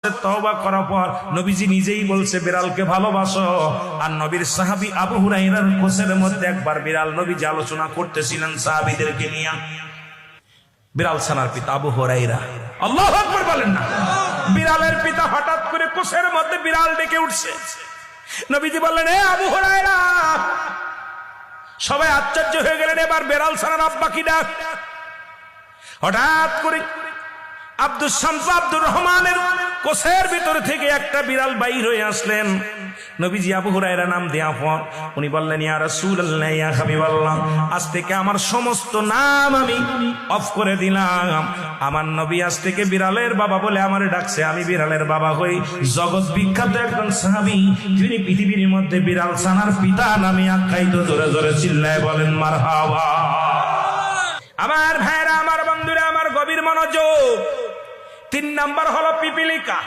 তওবা করার পর নবীজি নিজেই বলছে বিড়ালকে ভালোবাসো। আর নবীর সাহাবী আবু হুরায়রার কোসের মধ্যে একবার বিড়াল নবীজি আলোচনা করতেছিলেন সাহাবীদেরকে নিয়ে। বিড়াল ছানার পিতা আবু হুরায়রা, আল্লাহু আকবার বলেন না। বিড়ালের পিতা হঠাৎ করে কোসের মধ্যে বিড়াল ডেকে উঠছে। নবীজি বললেন, এ আবু হুরায়রা। সবাই আশ্চর্য হয়ে গেলেন, এবার বিড়াল ছানার আব্বা কি ডাক। হঠাৎ করে আব্দুস শামস আব্দুর রহমানের কোসের ভিতর থেকে একটা বিড়াল বাইর হয়ে আসলেন। নবীজি আবু হুরায়রা নাম দেয়া পর উনি বললেন, ইয়া রাসূলুল্লাহ, ইয়া হাবিবাল্লাহ, আজ থেকে আমার সমস্ত নাম আমি অফ করে দিলাম। আমার নবী আজ থেকে বিড়ালের বাবা বলে আমার ডাকছে, আমি বিড়ালের বাবা হই। জগৎ বিখ্যাত একজন সাহাবী, যিনি পৃথিবীর মধ্যে বিড়াল ছানার পিতা নামে আখ্যায়িত। জোরে জোরে চিল্লায় বলেন মারহাবা। আমার ভাইরা, আমার বন্ধুরা, আমার গভীর মনোযোগ। 3 নাম্বার হলো পিপিলিকা।